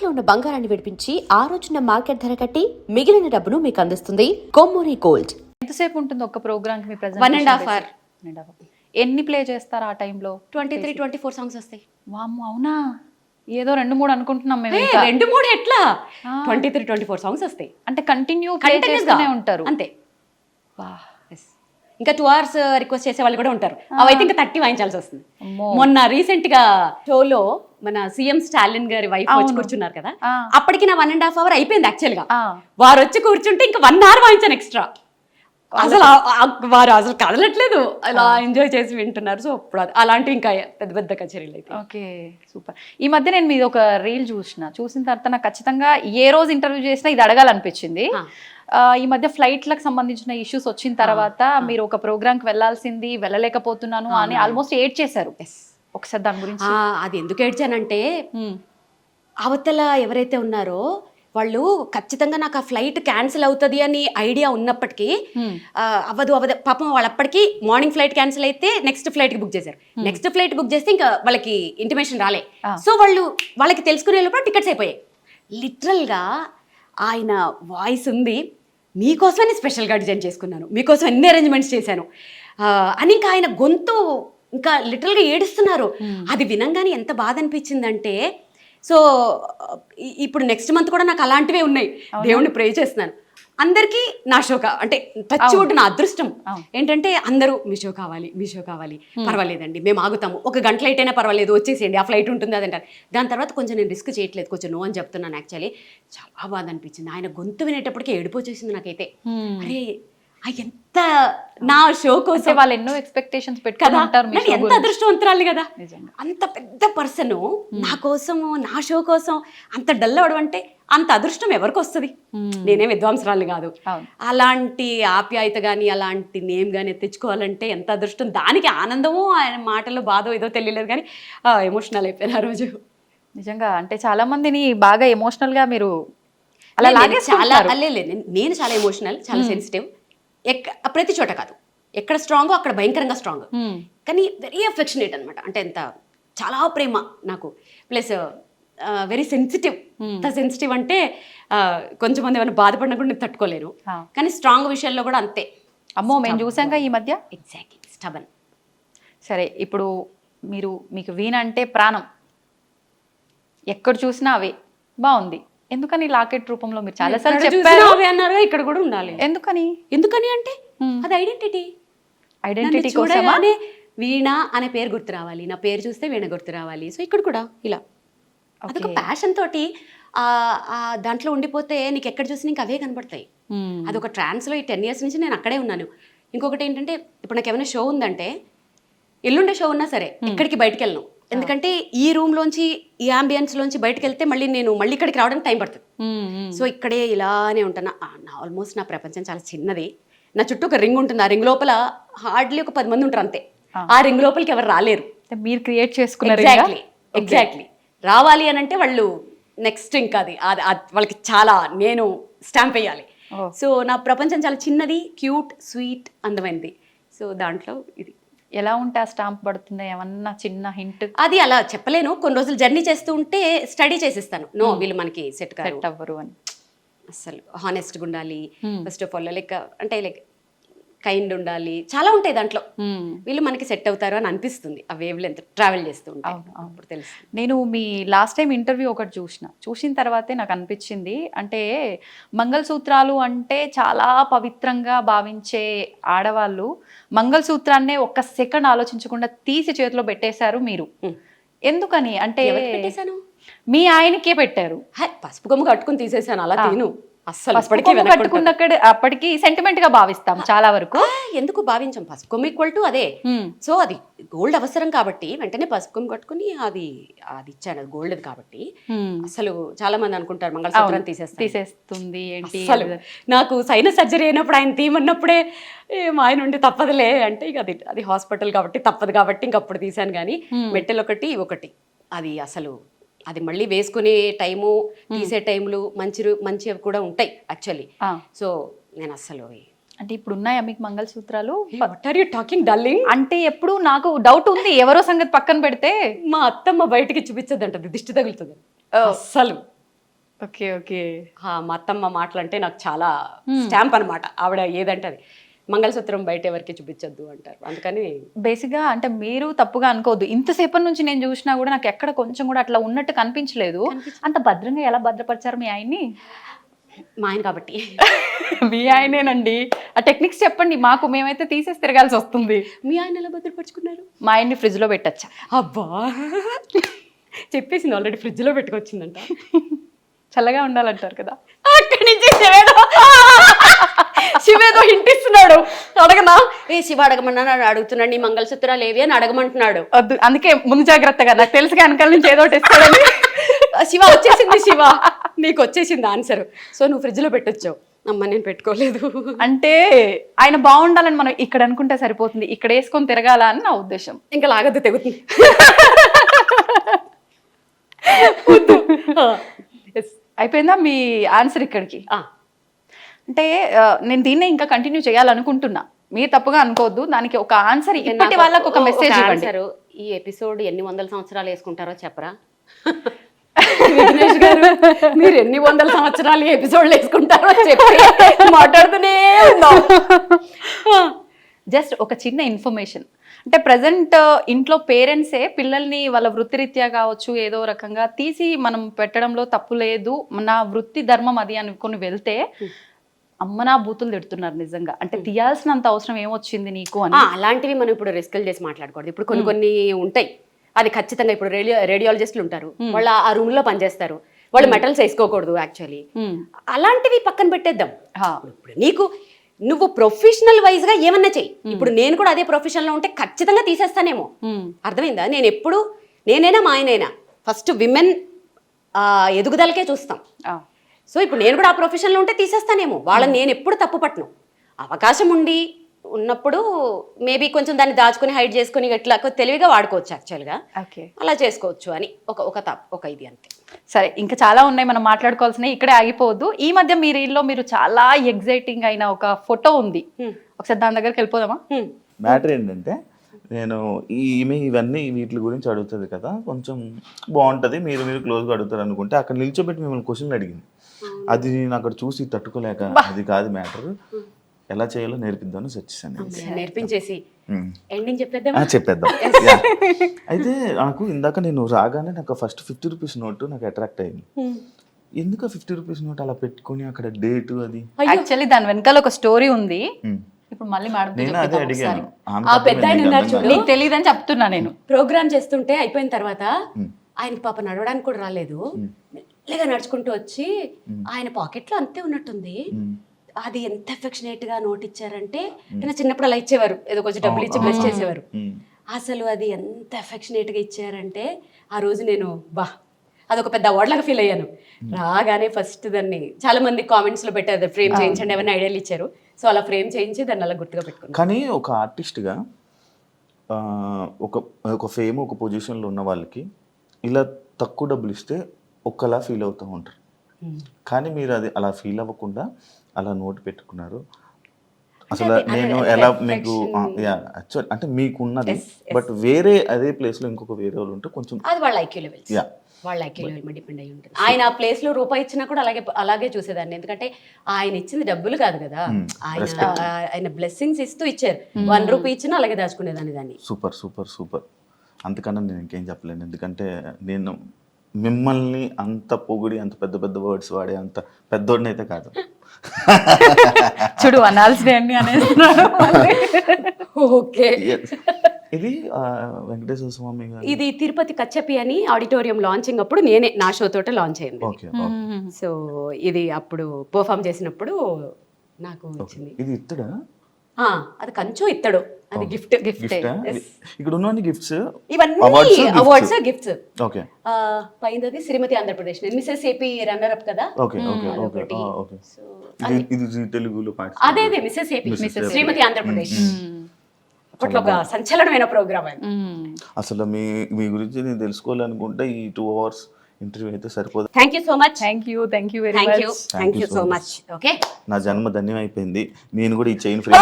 తాకట్లో ఉన్న బంగారాన్ని విడిపించి ఆ రోజున మార్కెట్ ధర కట్టి మిగిలిన డబ్బును మీకు అందిస్తుంది కొమ్మూరి గోల్డ్. ఎంతసేపు ఉంటుంది ఒక ప్రోగ్రామ్ కి మీ 1.5 hour. ఎన్ని ప్లే చేస్తారు ఆ టైంలో? 23-24 సాంగ్స్ వస్తాయి. వామ్మో, అవునా? ఏదో 2-3 అనుకుంటున్నాం మేము. 2-3 ఎట్లా 23-24 సాంగ్స్ వస్తాయి అంటే కంటిన్యూ ప్లే చేస్తూనే ఉంటారు అంతే. ఇంకా 2 hours రిక్వెస్ట్ చేసే వాళ్ళు కూడా ఉంటారు. అవైతే ఇంకా 30 వాయించాల్సి వస్తుంది. మొన్న రీసెంట్ గా షోలో మన సీఎం స్టాలిన్ గారి వైఫ్ వచ్చి కూర్చున్నారు కదా, అప్పటికి నా 1.5 hour అయిపోయింది యాక్చువల్ గా. వారు వచ్చి కూర్చుంటే ఇంకా 1 hour వాయించాను ఎక్స్ట్రా. అసలు వారు అసలు కదలట్లేదు, అలా ఎంజాయ్ చేసి వింటున్నారు. సో ఇప్పుడు అలాంటివి ఇంకా పెద్ద పెద్ద కచేరీలు అయితే. Okay, super. ఈ మధ్య నేను మీది ఒక రీల్ చూసిన తర్వాత నాకు ఖచ్చితంగా ఏ రోజు ఇంటర్వ్యూ చేసినా ఇది అడగాలనిపించింది. ఈ మధ్య ఫ్లైట్లకు సంబంధించిన ఇష్యూస్ వచ్చిన తర్వాత మీరు ఒక ప్రోగ్రామ్కి వెళ్ళాల్సింది, వెళ్ళలేకపోతున్నాను అని ఆల్మోస్ట్ ఏడ్ చేశారు. ఒకసారి దాని గురించి. అది ఎందుకు ఏడ్చానంటే, అవతల ఎవరైతే ఉన్నారో వాళ్ళు ఖచ్చితంగా నాకు ఆ ఫ్లైట్ క్యాన్సిల్ అవుతుంది అని ఐడియా ఉన్నప్పటికీ అవ్వదు పాపం. వాళ్ళు అప్పటికి మార్నింగ్ ఫ్లైట్ క్యాన్సిల్ అయితే నెక్స్ట్ ఫ్లైట్కి బుక్ చేశారు. నెక్స్ట్ ఫ్లైట్ బుక్ చేస్తే ఇంకా వాళ్ళకి ఇంటిమేషన్ రాలే. సో వాళ్ళకి తెలుసుకునే లోపల టికెట్స్ అయిపోయాయి. లిటరల్గా ఆయన వాయిస్ ఉంది, మీకోసమని స్పెషల్గా డిజైన్ చేసుకున్నాను, మీకోసం ఎన్ని అరేంజ్మెంట్స్ చేశాను అని ఇంకా ఆయన గొంతు ఇంకా లిటరల్గా ఏడుస్తున్నారు. అది వినంగానే ఎంత బాధ అనిపించిందంటే, సో ఇప్పుడు నెక్స్ట్ మంత్ కూడా నాకు అలాంటివే ఉన్నాయి. దేవుణ్ణి ప్రే చేస్తున్నాను. అందరికీ నా షో అంటే టచ్ వుడ్ నా అదృష్టం ఏంటంటే అందరూ మీ షో కావాలి, పర్వాలేదండి మేము ఆగుతాము, 1 గంట లైట్ అయినా పర్వాలేదు వచ్చేసేయండి, ఆ ఫ్లైట్ ఉంటుంది అదంటారు. దాని తర్వాత కొంచెం నేను రిస్క్ చేయట్లేదు, కొంచెం నో అని చెప్తున్నాను. యాక్చువల్లీ చాలా బాధ అనిపించింది. ఆయన గొంతు వినేటప్పటికీ ఏడుపు వచ్చేసింది నాకైతే. అరే ఎంత నా షో కోసం వాళ్ళు ఎన్నో ఎక్స్పెక్టేషన్స్ పెట్టుకుంటారు. ఎంత అదృష్టవంతురాలి కదా, అంత పెద్ద పర్సన్ నా కోసము నా షో కోసం అంత డల్ అవడం అంటే అంత అదృష్టం ఎవరికి వస్తుంది? నేనే విద్వాంసరాలు కాదు. అలాంటి ఆప్యాయత కానీ అలాంటి నేమ్ కానీ తెచ్చుకోవాలంటే ఎంత అదృష్టం. దానికి ఆనందము ఆయన మాటలు బాధో ఏదో తెలియలేదు కానీ ఎమోషనల్ అయిపోయాను ఆ రోజు. నిజంగా అంటే చాలా మందిని బాగా ఎమోషనల్ గా మీరు అలా నేను చాలా ఎమోషనల్, చాలా సెన్సిటివ్. ప్రతి చోట కాదు, ఎక్కడ స్ట్రాంగో అక్కడ భయంకరంగా స్ట్రాంగ్, కానీ వెరీ అఫెక్షనేట్ అనమాట. అంటే ఎంత చాలా ప్రేమ నాకు, ప్లస్ వెరీ సెన్సిటివ్. ఎంత సెన్సిటివ్ అంటే కొంచెం మంది ఏమైనా బాధపడినా కూడా నేను తట్టుకోలేను, కానీ స్ట్రాంగ్ విషయాల్లో కూడా అంతే. అమ్మో, మేము చూసాంగా ఈ మధ్య. Exactly, stubborn. సరే, ఇప్పుడు మీకు వీణ అంటే ప్రాణం, ఎక్కడ చూసినా అవే బాగుంది. ఎందుకని లాకెట్ రూపంలో మీరు చాలా సార్లు చెప్పారు అన్నారు, ఇక్కడ కూడా ఉండాలి. ఎందుకని అంటే అది ఐడెంటిటీ కోసమే. వీణ అనే పేరు గుర్తు రావాలి, నా పేరు చూస్తే వీణ గుర్తు రావాలి. సో ఇక్కడ కూడా ఇలా అదొక ప్యాషన్ తోటి దాంట్లో ఉండిపోతే నీకు ఎక్కడ చూసి నీకు అవే కనపడతాయి. అదొక ట్రాన్స్లో ఈ 10 years నుంచి నేను అక్కడే ఉన్నాను. ఇంకొకటి ఏంటంటే, ఇప్పుడు నాకు ఏమైనా షో ఉందంటే, ఎల్లుండే షో ఉన్నా సరే ఎక్కడికి బయటకు వెళ్ళను. ఎందుకంటే ఈ రూమ్ లోంచి ఈ అంబియన్స్ లోంచి బయటకు వెళ్తే మళ్ళీ ఇక్కడికి రావడానికి టైం పడుతుంది. సో ఇక్కడే ఇలానే ఉంటాను. ఆల్మోస్ట్ నా ప్రపంచం చాలా చిన్నది. నా చుట్టూ ఒక రింగ్ ఉంటుంది, ఆ రింగ్ లోపల హార్డ్లీ ఒక 10 మంది ఉంటారు అంతే. ఆ రింగ్ లోపలికి ఎవరు రాలేరు, మీరు క్రియేట్ చేసుకున్నారు. ఎగ్జాక్ట్లీ. రావాలి అని అంటే వాళ్ళు నెక్స్ట్ ఇంకా అది వాళ్ళకి చాలా నేను స్టాంప్ వేయాలి. సో నా ప్రపంచం చాలా చిన్నది, క్యూట్, స్వీట్, అందమైనది. సో దాంట్లో ఇది ఎలా ఉంటే ఆ స్టాంప్ పడుతుందా? ఏమన్నా చిన్న హింట్? అది అలా చెప్పలేను. కొన్ని రోజులు జర్నీ చేస్తూ ఉంటే స్టడీ చేసేస్తాను. వీళ్ళు మనకి సెట్ అవ్వరు అని. అసలు హానెస్ట్గా ఉండాలి first of all, like kind ఉండాలి, చాలా ఉంటాయి దాంట్లో. వీళ్ళు మనకి సెట్ అవుతారు అని అనిపిస్తుంది ఆ వేవ్ లెంత్ ట్రావెల్ చేస్తూ ఉంటాయి. అప్పుడు తెలుసు. నేను మీ లాస్ట్ టైం ఇంటర్వ్యూ ఒకటి చూసిన తర్వాతే నాకు అనిపించింది, అంటే మంగళసూత్రాలు అంటే చాలా పవిత్రంగా భావించే ఆడవాళ్ళు మంగళసూత్రాన్నే 1 సెకండ్ ఆలోచించకుండా తీసి చేతిలో పెట్టేశారు మీరు. ఎందుకని అంటే మీ ఆయనకే పెట్టారు. పసుపు కొమ్ము కట్టుకుని తీసేసాను, అలా తీను. అప్పటికి సెంటిమెంట్ గా భావిస్తాం చాలా వరకు. ఎందుకు భావించాం? పసుపు కొమ్ము ఈక్వల్ టు అదే. సో అది గోల్డ్ అవసరం కాబట్టి వెంటనే పసుపు కొమ్ము కట్టుకుని అది ఇచ్చాను, అది గోల్డ్ కాబట్టి. అసలు చాలా మంది అనుకుంటారు మంగళసూత్రం తీసేస్తుంది ఏంటి. నాకు సైనస్ సర్జరీ అయినప్పుడు ఆయన తీయమన్నప్పుడే ఆయన ఉండి తప్పదులే అంటే, ఇక అది హాస్పిటల్ కాబట్టి తప్పదు కాబట్టి ఇంకప్పుడు తీసాను. కానీ మెట్టెలు ఒకటి అది అసలు అది మళ్ళీ వేసుకునే టైము, తీసే టైములు మంచివి కూడా ఉంటాయి యాక్చువల్లీ. సో నేను అసలు అంటే ఇప్పుడు ఉన్నాయా మీకు మంగళసూత్రాలు? What are you talking darling? అంటే ఎప్పుడు నాకు డౌట్ ఉంది, ఎవరో సంగతి పక్కన పెడితే మా అత్తమ్మ బయటికి చూపించదంట, దిష్టి తగులుతుంది. అసలు ఓకే ఓకే. మా అత్తమ్మ మాటలు అంటే నాకు చాలా స్టాంప్ అనమాట. ఆవిడ ఏదంటే అది మంగళసూత్రం బయట ఎవరికి చూపించొద్దు అంటారు. అందుకని బేసిక్గా అంటే మీరు తప్పుగా అనుకోవద్దు, ఇంతసేపటి నుంచి నేను చూసినా కూడా నాకు ఎక్కడ కొంచెం కూడా అట్లా ఉన్నట్టు కనిపించలేదు. అంత భద్రంగా ఎలా భద్రపరిచారు మీ ఆయన్ని? మా ఆయన కాబట్టి. మీ ఆయనేనండి, ఆ టెక్నిక్స్ చెప్పండి మాకు, మేమైతే తీసేసి తిరగాల్సి వస్తుంది. మీ ఆయన ఎలా భద్రపరుచుకున్నారు? మా ఆయన్ని ఫ్రిడ్జ్లో పెట్టచ్చా? అబ్బా చెప్పేసింది ఆల్రెడీ, ఫ్రిడ్జ్లో పెట్టుకొచ్చిందంట. చల్లగా ఉండాలంటారు కదా. అక్కడి నుంచి శివేదో హింటిస్తున్నాడు. అడగనా? శివ అడగమన్నాడు, అడుగుతున్నాడు నీ మంగళసూత్రాలు ఏవి అని అడగమంటున్నాడు. వద్దు, అందుకే ముందు జాగ్రత్తగా, నాకు తెలుసు వెనకాల నుంచి ఏదో ఒకటి ఇస్తాడని. శివ వచ్చేసింది, శివ నీకు వచ్చేసింది ఆన్సర్. సో నువ్వు ఫ్రిడ్జ్ లో పెట్టొచ్చావు. అమ్మ నేను పెట్టుకోలేదు. అంటే ఆయన బాగుండాలని మనం ఇక్కడ అనుకుంటే సరిపోతుంది, ఇక్కడ వేసుకొని తిరగాల అని నా ఉద్దేశం. ఇంకా లాగద్దు, తెగుతుంది. అయిపోయిందా మీ ఆన్సర్ ఇక్కడికి? అంటే నేను దీన్నే ఇంకా కంటిన్యూ చేయాలనుకుంటున్నా, మీరు తప్పుగా అనుకోవద్దు. దానికి ఒక ఆన్సర్, ఇప్పటి వాళ్ళకి ఒక మెసేజ్ ఇవ్వండి. ఈ ఎపిసోడ్ ఎన్ని వందల సంవత్సరాలు వేసుకుంటారో చెప్పరా? విఘ్నేష్ గారు, మీరు ఎన్ని వందల సంవత్సరాలు ఎపిసోడ్లు వేసుకుంటారో చెప్పి మాట్లాడుతూనే ఉన్నాం. జస్ట్ ఒక చిన్న ఇన్ఫర్మేషన్, అంటే ప్రజెంట్ ఇంట్లో పేరెంట్సే పిల్లల్ని వాళ్ళ వృత్తిరీత్యా కావచ్చు ఏదో రకంగా తీసి మనం పెట్టడంలో తప్పు లేదు, నా వృత్తి ధర్మం అది అనుకుని వెళ్తే అమ్మ నా బూతులు తిడుతున్నారు నిజంగా. అంటే తీయాల్సినంత అవసరం ఏమొచ్చింది నీకు అని. అలాంటివి మనం ఇప్పుడు రిస్కులు చేసి మాట్లాడకూడదు. ఇప్పుడు కొన్ని ఉంటాయి, అది ఖచ్చితంగా ఇప్పుడు రేడియాలజిస్టులు ఉంటారు, వాళ్ళు ఆ రూమ్ లో పనిచేస్తారు, వాళ్ళు మెటల్స్ వేసుకోకూడదు యాక్చువల్లీ. అలాంటివి పక్కన పెట్టేద్దాం. ఇప్పుడు నువ్వు ప్రొఫెషనల్ వైజ్ గా ఏమన్నా చెయ్యి. ఇప్పుడు నేను కూడా అదే ప్రొఫెషన్ లో ఉంటే ఖచ్చితంగా తీసేస్తానేమో. అర్థమైందా? నేనైనా మా ఆయనైనా ఫస్ట్ విమెన్ ఎదుగుదలకే చూస్తాం. సో ఇప్పుడు నేను కూడా ఆ ప్రొఫెషన్ లో ఉంటే తీసేస్తానేమో. వాళ్ళని నేను ఎప్పుడు తప్పు పట్టను. అవకాశం ఉన్నప్పుడు మేబీ కొంచెం దాన్ని దాచుకుని హైడ్ చేసుకుని ఇట్లా తెలివిగా వాడుకోవచ్చు యాక్చువల్గా. అలా చేసుకోవచ్చు అని ఒక ఇది అంతే. సరే, ఇంకా చాలా ఉన్నాయి మనం మాట్లాడుకోవాల్సినవి, ఇక్కడే ఆగిపోవద్దు. ఈ మధ్య మీరు చాలా ఎగ్జైటింగ్ అయిన ఒక ఫోటో ఉంది, ఒకసారి దాని దగ్గరికి వెళ్ళిపోదామా? మ్యాటర్ ఏంటంటే, నేను ఇవన్నీ వీటి గురించి అడుగుతుంది కదా, కొంచెం బాగుంటుంది, మీరు క్లోజ్గా అడుగుతారు అనుకుంటే అక్కడ నిల్చోబెట్టి మిమ్మల్ని క్వశ్చన్లు అడిగింది. అది నేను అక్కడ చూసి తట్టుకోలేక, అది కాదు మ్యాటర్, ఎలా చేయాలో నేర్పిద్దామని వచ్చేసాను. నేర్పించేసి చెప్పేద్దాం. అయితే నాకు ఇందాక నేను రాగానే నాకు ఫస్ట్ 50 రూపీస్ నోటు నాకు అట్రాక్ట్ అయింది. ఎందుకు 50 రూపీస్ నోట్ అలా పెట్టుకుని అక్కడ డేట్ అది? యాక్చువల్లీ దాని వెనకాల ఒక స్టోరీ ఉంది. ఇప్పుడు మళ్ళీ నేను అదే అడిగాను. నీకు తెలియదని చెప్తున్నా. నేను ప్రోగ్రామ్ చేస్తుంటే అయిపోయిన తర్వాత ఆయనకి పాప నడవడానికి కూడా రాలేదు, మెల్లగా నడుచుకుంటూ వచ్చి ఆయన పాకెట్ లో అంతే ఉన్నట్టుంది. అది ఎంత ఎఫెక్షనేట్ గా నోట్ ఇచ్చారంటే, చిన్నప్పుడు అలా ఇచ్చేవారు, ఏదో కొంచెం డబ్బులు ఇచ్చి బ్లెస్ చేసేవారు. అసలు అది ఎంత ఎఫెక్షనేట్ గా ఇచ్చారంటే ఆ రోజు నేను అదొక పెద్ద అవార్డ్ లాగా ఫీల్ అయ్యాను. రాగానే ఫస్ట్ దాన్ని చాలా మంది కామెంట్స్ లో పెట్టారు, ఫ్రేమ్ చేయించండి, ఏమైనా ఐడియాలు ఇచ్చారు. సో అలా ఫ్రేమ్ చేయించి దాన్ని అలా గుర్తుగా పెట్టుకున్నాను. కానీ ఒక ఆర్టిస్ట్గా ఒక ఫేమ్ ఒక పొజిషన్లో ఉన్న వాళ్ళకి ఇలా తక్కువ డబ్బులు ఇస్తే ఒక్కలా ఫీల్ అవుతూ ఉంటారు. కానీ మీరు అది అలా ఫీల్ అవ్వకుండా అలా నోటు పెట్టుకున్నారు. అసలు నేను ఎలా మీకు అంటే మీకున్నది, బట్ వేరే అదే ప్లేస్లో ఇంకొక వేరే వాళ్ళు ఉంటే కొంచెం అది వాళ్ళ ఐక్యూ లెవెల్స్, వాళ్ళ ఐక్యూ లెవెల్ మీద డిపెండ్ అయ్యి ఉంటుంది. ఆయన ఆ ప్లేస్ లో రూపాయి ఇచ్చినా కూడా అలాగే చూసేదాన్ని. ఎందుకంటే ఆయన ఇచ్చింది డబ్బులు కాదు కదా, ఆయన బ్లెస్సింగ్స్ ఇస్తూ ఇచ్చారు. 1 రూపీ ఇచ్చినా అలాగే దాచుకునేదాన్ని దాన్ని. Super super super. అంతకన్నా నేను ఇంకేం చెప్పలేను, ఎందుకంటే నేను మిమ్మల్ని అంత పొగిడి అంత పెద్ద పెద్ద వర్డ్స్ వాడే అంత పెద్దోడిని అయితే కాదు. చూడు అనాల్సి అన్ని అనేస్తున్నాడు. ఓకే, ఇది వెంకటేశ్వర స్వామి ఇది తిరుపతి కచ్చపి అని ఆడిటోరియం లాంచింగ్ అప్పుడు నేనే నా షో తోట లాంచ్ అయింది. సో ఇది అప్పుడు పర్ఫామ్ చేసినప్పుడు నాకు వచ్చింది. ఇది ఇత్తడా? అది కంచు ఇత్తడు, అది గిఫ్ట్. ఇక్కడ ఉన్న గిఫ్ట్స్ ఇవన్నీ అవార్డ్స్ గిఫ్ట్స్. ఓకే, పైనది Srimathi Andhra Pradesh, Mrs AP runner up కదా. Okay okay okay. ఇది తెలుగులో అదే మిసెస్ ఏపీ, శ్రీమతి ఆంధ్రప్రదేశ్. అప్పట్లో ఒక సంచలనమైన ప్రోగ్రామ్ అది. అసలు మీ గురించి నేను తెలుసుకోవాలనుకుంటే ఈ 2 hours ఇంటర్వ్యూ అయితే సరిపోదు. Thank you so much. Thank you very much. Thank you so much. Okay, నా జన్మ ధన్యం అయిపోయింది. నేను కూడా ఈ చైన్ ఫ్రీ